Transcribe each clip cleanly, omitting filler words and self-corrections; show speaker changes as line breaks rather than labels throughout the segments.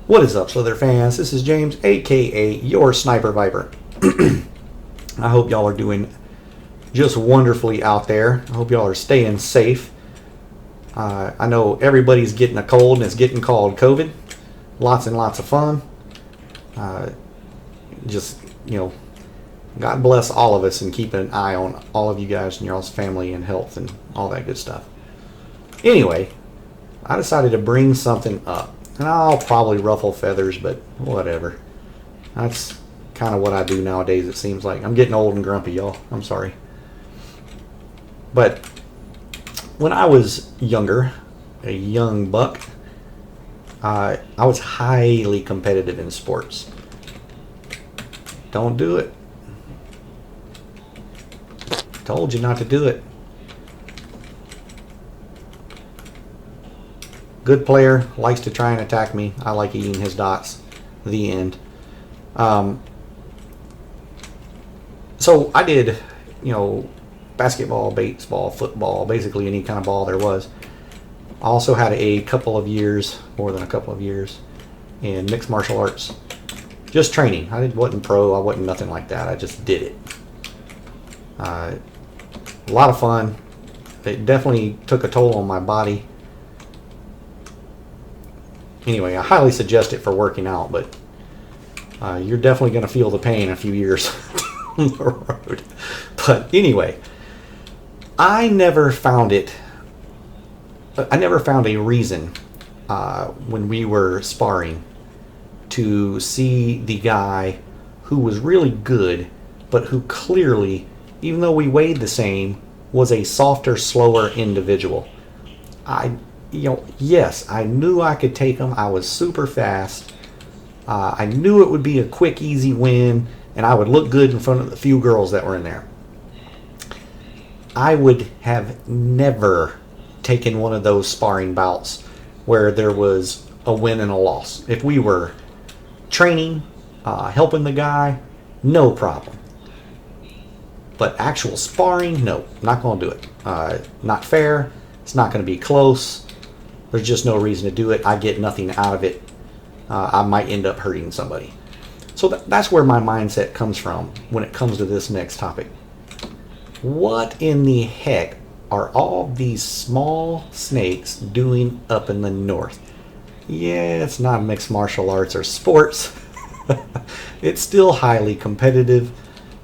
What is up, Slither fans? This is James, aka your Sniper Viper. I hope y'all are doing just wonderfully out there. I hope y'all are staying safe. I know everybody's getting a cold and it's getting called COVID. Lots and lots of fun. Just, God bless all of us and keep an eye on all of you guys and y'all's family and health and all that good stuff. Anyway, I decided to bring something up. And I'll probably ruffle feathers, but whatever. That's kind of what I do nowadays, it seems like. I'm getting old and grumpy, y'all. I'm sorry. But when I was younger, a young buck, I was highly competitive in sports. Don't do it. Told you not to do it. Good player, likes to try and attack me. I like eating his dots. The end. So I did, basketball, baseball, football, basically any kind of ball there was. I also had a couple of years, more than a couple of years, in mixed martial arts. Just training. Wasn't pro, I wasn't nothing like that. I just did it. A lot of fun. It definitely took a toll on my body. Anyway, I highly suggest it for working out, but you're definitely going to feel the pain a few years down the road. But anyway, I never found a reason when we were sparring to see the guy who was really good, but who clearly, even though we weighed the same, was a softer, slower individual. Yes, I knew I could take him. I was super fast. I knew it would be a quick, easy win, and I would look good in front of the few girls that were in there. I would have never taken one of those sparring bouts where there was a win and a loss. If we were training, helping the guy, no problem. But actual sparring, no, not going to do it. Not fair. It's not going to be close. There's just no reason to do it. I get nothing out of it. I might end up hurting somebody. So that's where my mindset comes from when it comes to this next topic. What in the heck are all these small snakes doing up in the north? Yeah, it's not mixed martial arts or sports. It's still highly competitive.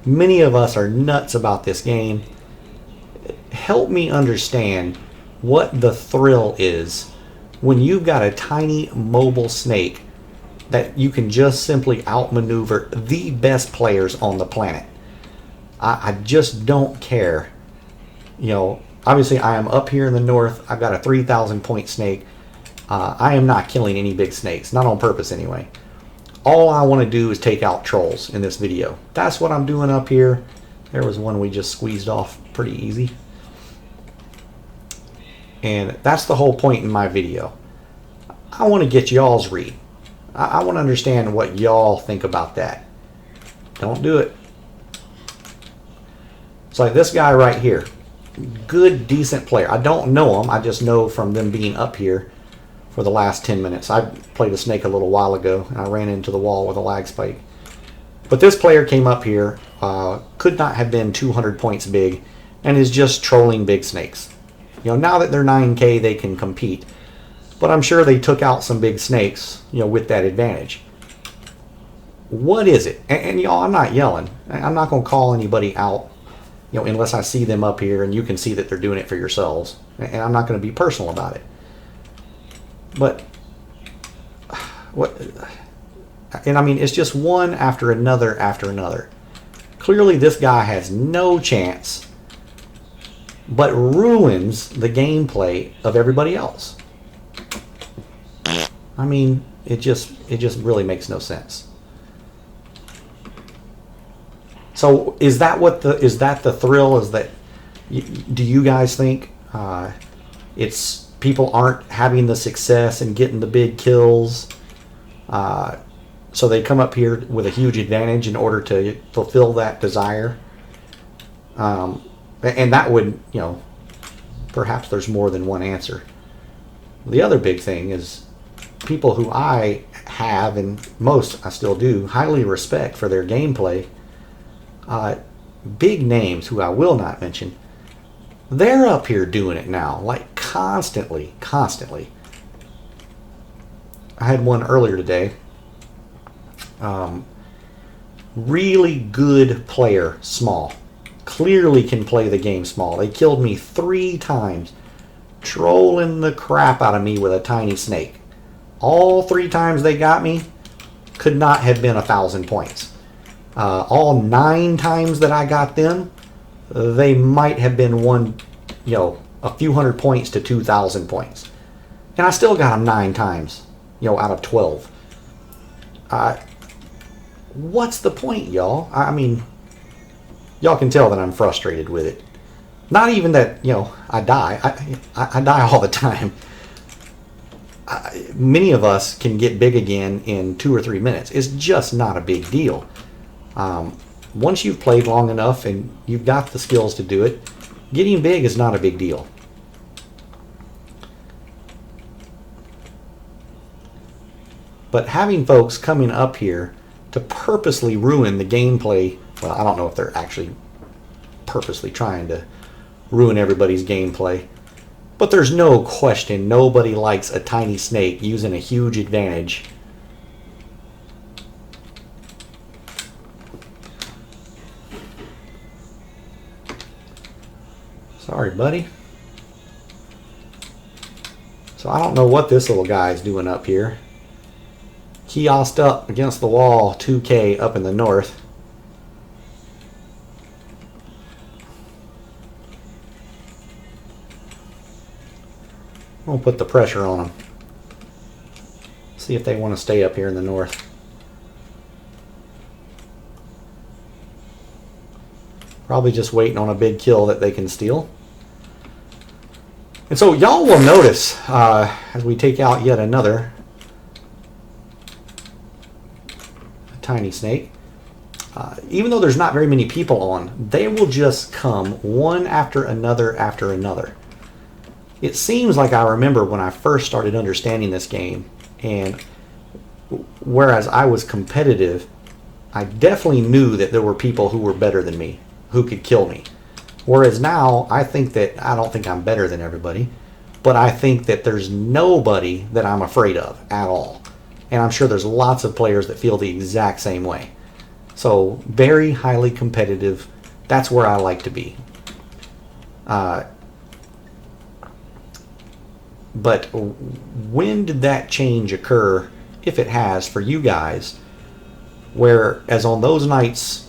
Many of us are nuts about this game. Help me understand what the thrill is when you've got a tiny mobile snake that you can just simply outmaneuver the best players on the planet. I just don't care. Obviously I am up here in the north. I've got a 3,000 point snake. I am not killing any big snakes, not on purpose anyway. All I want to do is take out trolls in this video. That's what I'm doing up here. There was one we just squeezed off pretty easy. And that's the whole point in my video. I want to get y'all's read. I want to understand what y'all think about that. Don't do it. It's like this guy right here. Good, decent player. I don't know him. I just know from them being up here for the last 10 minutes. I played a snake a little while ago, and I ran into the wall with a lag spike. But this player came up here, could not have been 200 points big, and is just trolling big snakes. Now that they're 9K, they can compete. But I'm sure they took out some big snakes, with that advantage. What is it? And y'all, I'm not yelling. I'm not going to call anybody out, unless I see them up here and you can see that they're doing it for yourselves. And I'm not going to be personal about it. But, what? And I mean, it's just one after another after another. Clearly this guy has no chance, but ruins the gameplay of everybody else. I mean, it just really makes no sense. So is that the thrill? Is that, do you guys think it's people aren't having the success and getting the big kills, so they come up here with a huge advantage in order to fulfill that desire? And that would, perhaps there's more than one answer. The other big thing is people who I have, and most I still do, highly respect for their gameplay, big names who I will not mention, they're up here doing it now, like constantly. I had one earlier today. Really good player, small. Clearly can play the game small. They killed me 3 times, trolling the crap out of me with a tiny snake. All 3 times they got me could not have been 1,000 points. All 9 times that I got them, they might have been a few hundred points to 2,000 points. And I still got them 9 times, out of 12. What's the point, y'all? I mean, y'all can tell that I'm frustrated with it. Not even that, I die. I die all the time. Many of us can get big again in 2 or 3 minutes. It's just not a big deal. Once you've played long enough and you've got the skills to do it, getting big is not a big deal. But having folks coming up here to purposely ruin the gameplay, well, I don't know if they're actually purposely trying to ruin everybody's gameplay, but there's no question nobody likes a tiny snake using a huge advantage. Sorry, buddy. So I don't know what this little guy's doing up here. Kiosked up against the wall, 2K up in the north. We'll put the pressure on them. See if they want to stay up here in the north. Probably just waiting on a big kill that they can steal. And so y'all will notice as we take out yet another tiny snake, even though there's not very many people on, they will just come one after another after another. It seems like I remember when I first started understanding this game, and whereas I was competitive, I definitely knew that there were people who were better than me, who could kill me. Whereas now, I don't think I'm better than everybody, but I think that there's nobody that I'm afraid of at all. And I'm sure there's lots of players that feel the exact same way. So, very highly competitive. That's where I like to be. But when did that change occur, if it has, for you guys? Whereas on those nights,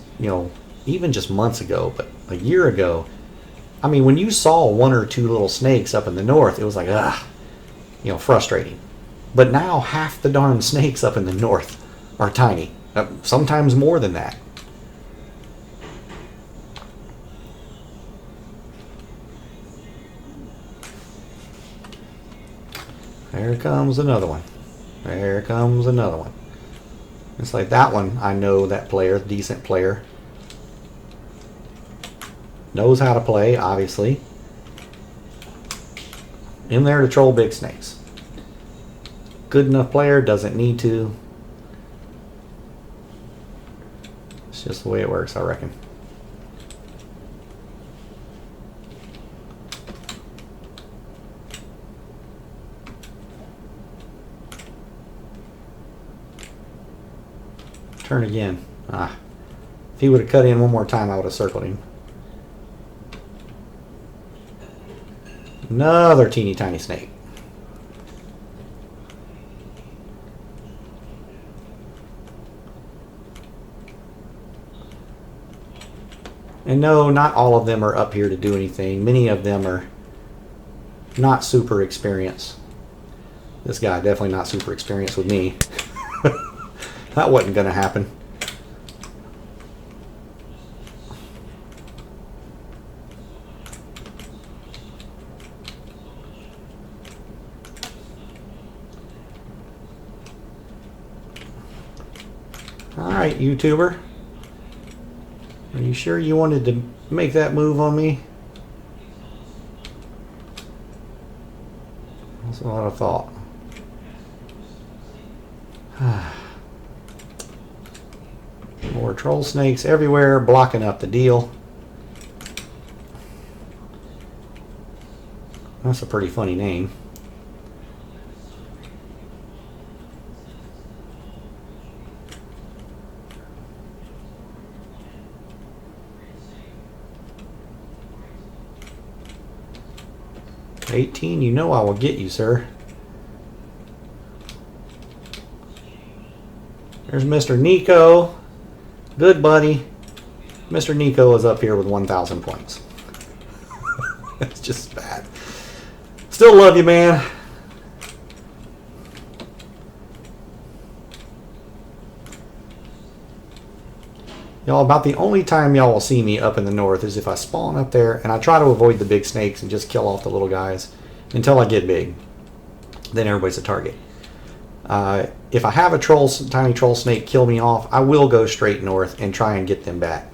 even just months ago, but a year ago, I mean, when you saw 1 or 2 little snakes up in the north, it was like, frustrating. But now half the darn snakes up in the north are tiny. Sometimes more than that. There comes another one. There comes another one. It's like that one, I know that player, decent player. Knows how to play, obviously. In there to troll big snakes. Good enough player, doesn't need to. It's just the way it works, I reckon. Turn again. If he would have cut in one more time, I would have circled him. Another teeny tiny snake. And no, not all of them are up here to do anything. Many of them are not super experienced. This guy definitely not super experienced with me. That wasn't going to happen. Alright, YouTuber. Are you sure you wanted to make that move on me? That's what I thought. More troll snakes everywhere, blocking up the deal. That's a pretty funny name. $18, you know I will get you, sir. There's Mr. Nico. Good buddy. Mr. Nico is up here with 1,000 points. It's just bad. Still love you, man. Y'all, about the only time y'all will see me up in the north is if I spawn up there, and I try to avoid the big snakes and just kill off the little guys until I get big. Then everybody's a target. If I have a tiny troll snake kill me off, I will go straight north and try and get them back.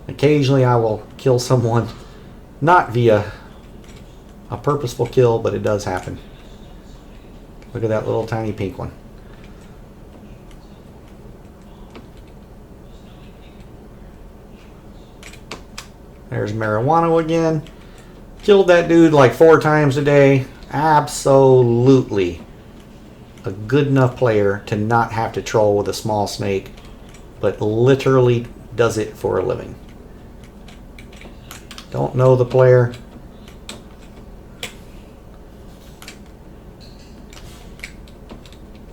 Occasionally I will kill someone, not via a purposeful kill, but it does happen. Look at that little tiny pink one. There's Marijuana again. Killed that dude like 4 times a day. Absolutely a good enough player to not have to troll with a small snake, but literally does it for a living. Don't know the player.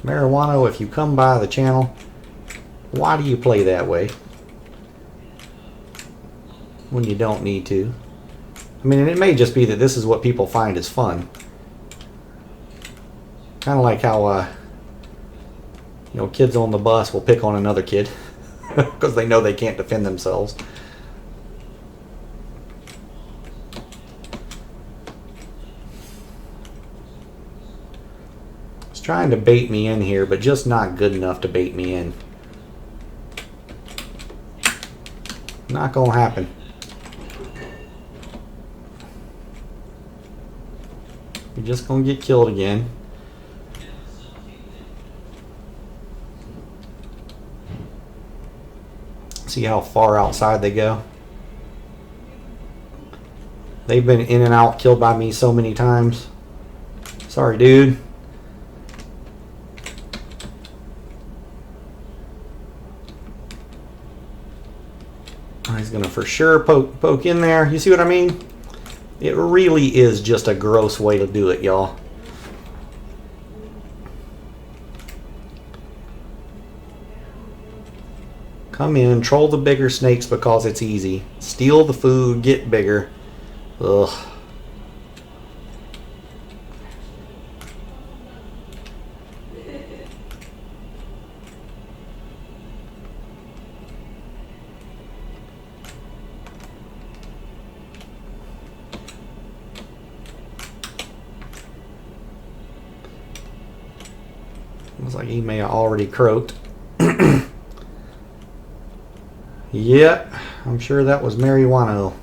Marijuana, if you come by the channel, why do you play that way when you don't need to? I mean, and it may just be that this is what people find is fun. Kind of like how, you know, kids on the bus will pick on another kid because they know they can't defend themselves. It's trying to bait me in here, but just not good enough to bait me in. Not gonna happen. You're just gonna get killed again. See how far outside they go? They've been in and out, killed by me so many times. Sorry, dude. He's gonna for sure poke in there. You see what I mean? It really is just a gross way to do it, y'all. Come in, troll the bigger snakes because it's easy. Steal the food, get bigger. Ugh. Looks like he may have already croaked. Yep, I'm sure that was marijuana.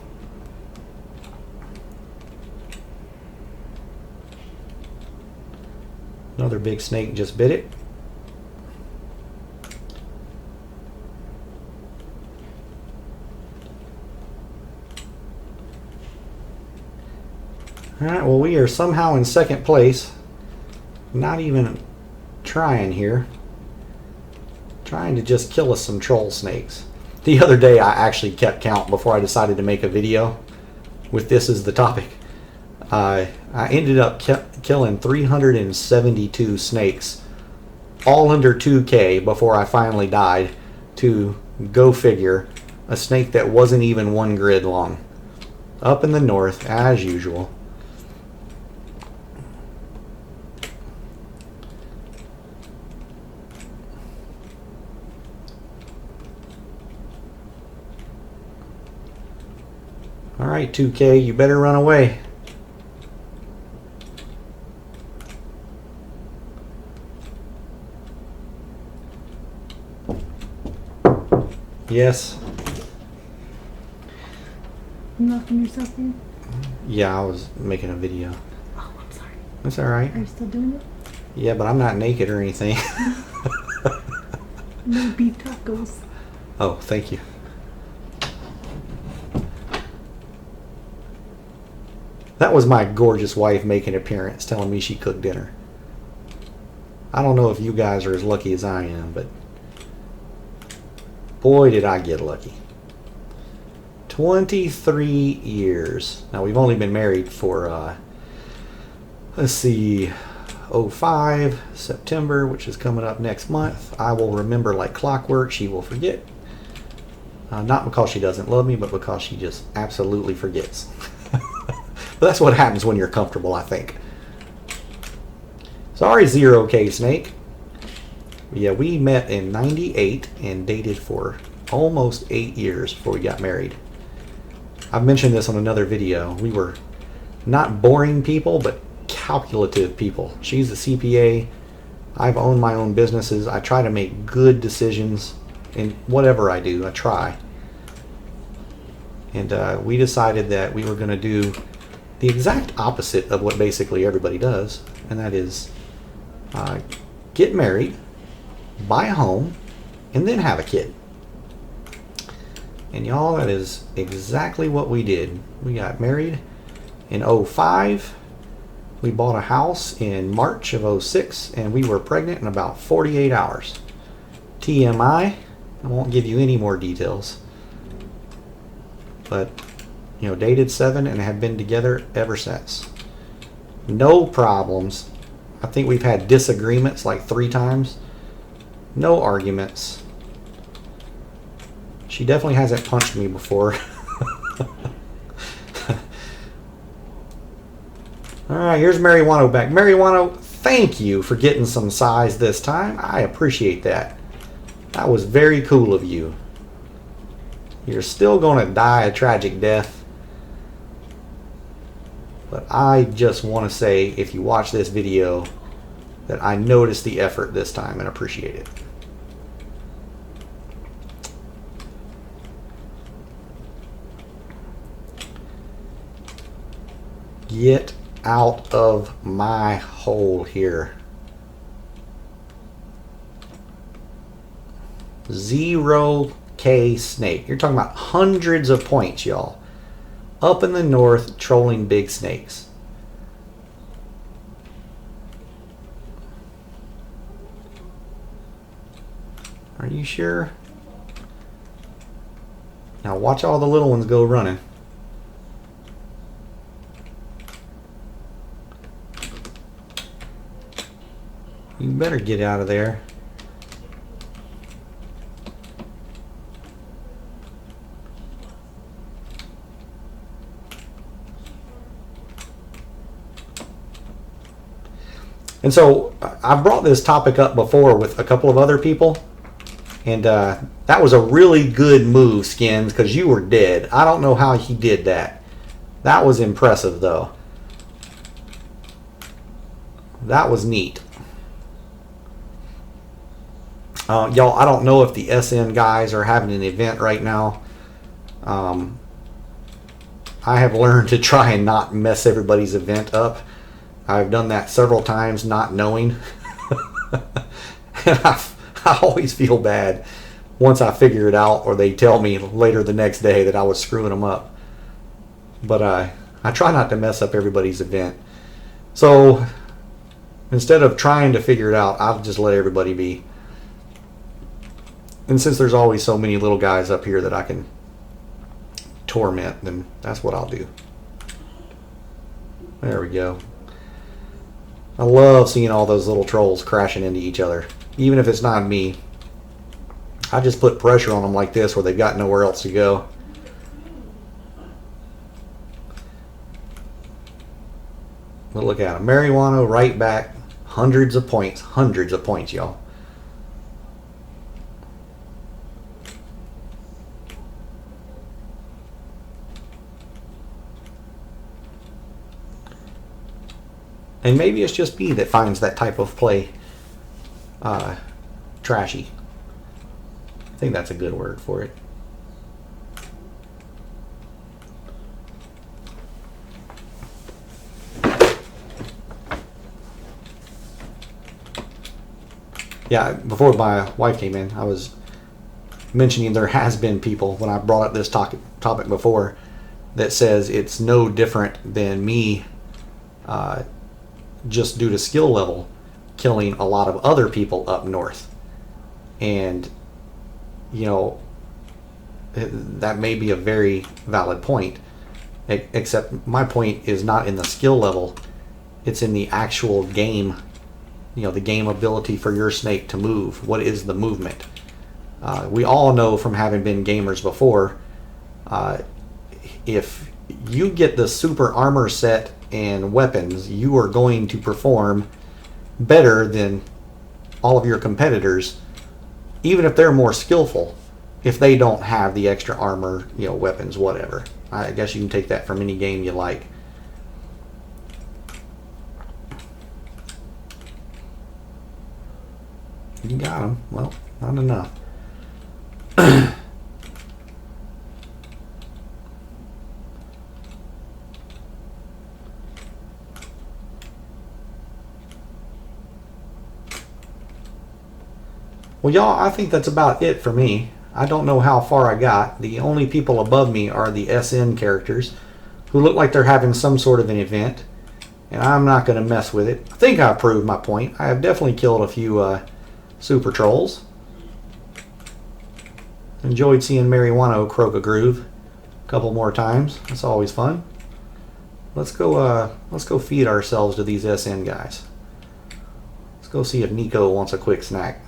Another big snake just bit it. Alright, well, we are somehow in second place. Not even trying here. Trying to just kill us some troll snakes. The other day I actually kept count before I decided to make a video with this as the topic. I ended up killing 372 snakes, all under 2K before I finally died to, go figure, a snake that wasn't even 1 grid long. Up in the north, as usual. Alright, 2K, you better run away. Yes.
You locking yourself in?
Yeah, I was making a video.
Oh, I'm sorry.
That's alright.
Are you still doing it?
Yeah, but I'm not naked or anything.
No beef tacos.
Oh, thank you. That was my gorgeous wife making an appearance, telling me she cooked dinner. I don't know if you guys are as lucky as I am, but boy, did I get lucky. 23 years. Now, we've only been married for, let's see, '05, September, which is coming up next month. I will remember like clockwork. She will forget. Not because she doesn't love me, but because she just absolutely forgets. But that's what happens when you're comfortable, I think. Sorry, 0K Snake. Yeah, we met in '98 and dated for almost 8 years before we got married. I've mentioned this on another video. We were not boring people, but calculative people. She's a CPA. I've owned my own businesses. I try to make good decisions in whatever I do. I try. And we decided that we were going to do the exact opposite of what basically everybody does, and that is get married, buy a home, and then have a kid. And y'all, that is exactly what we did. We got married in '05. We bought a house in March of '06, and we were pregnant in about 48 hours. TMI, I won't give you any more details. But, you know, dated 7 and have been together ever since. No problems. I think we've had disagreements like 3 times. No arguments. She definitely hasn't punched me before. Alright, here's Marijuano back. Marijuano, thank you for getting some size this time. I appreciate that. That was very cool of you. You're still going to die a tragic death. But I just want to say, if you watch this video, that I noticed the effort this time and appreciate it. Get out of my hole here. 0K Snake. You're talking about hundreds of points, y'all. Up in the north, trolling big snakes. Are you sure? Now watch all the little ones go running. You better get out of there. And so I've brought this topic up before with a couple of other people. And that was a really good move, Skins, because you were dead. I don't know how he did that. That was impressive, though. That was neat. Y'all, I don't know if the SN guys are having an event right now. I have learned to try and not mess everybody's event up. I've done that several times not knowing. And I always feel bad once I figure it out, or they tell me later the next day that I was screwing them up. But I try not to mess up everybody's event. So instead of trying to figure it out, I'll just let everybody be. And since there's always so many little guys up here that I can torment, then that's what I'll do. There we go. I love seeing all those little trolls crashing into each other. Even if it's not me, I just put pressure on them like this where they've got nowhere else to go. But look at them. Marijuana right back. Hundreds of points, y'all. And maybe it's just me that finds that type of play trashy. I think that's a good word for it. Yeah, before my wife came in, I was mentioning there has been people, when I brought up this topic before, that says it's no different than me, just due to skill level, killing a lot of other people up north. And, you know, that may be a very valid point, except my point is not in the skill level, it's in the actual game, you know, the game ability for your snake to move. What is the movement? We all know from having been gamers before, if you get the super armor set and weapons, you are going to perform better than all of your competitors, even if they're more skillful, if they don't have the extra armor, you know, weapons, whatever. I guess you can take that from any game you like. You got him. Well, not enough. Well, y'all, I think that's about it for me. I don't know how far I got. The only people above me are the SN characters, who look like they're having some sort of an event, and I'm not going to mess with it. I think I've proved my point. I have definitely killed a few super trolls. Enjoyed seeing Marijuano croak a groove a couple more times. That's always fun. Let's go feed ourselves to these SN guys. Let's go see if Nico wants a quick snack.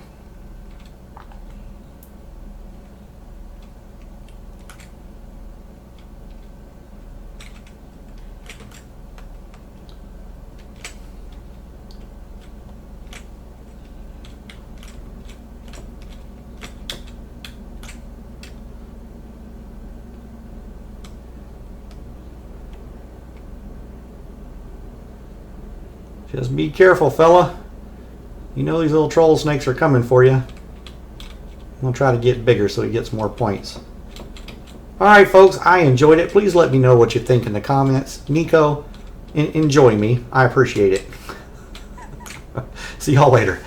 Just be careful, fella. You know these little troll snakes are coming for you. I'm going to try to get bigger so he gets more points. Alright, folks, I enjoyed it. Please let me know what you think in the comments. Nico, enjoy me. I appreciate it. See y'all later.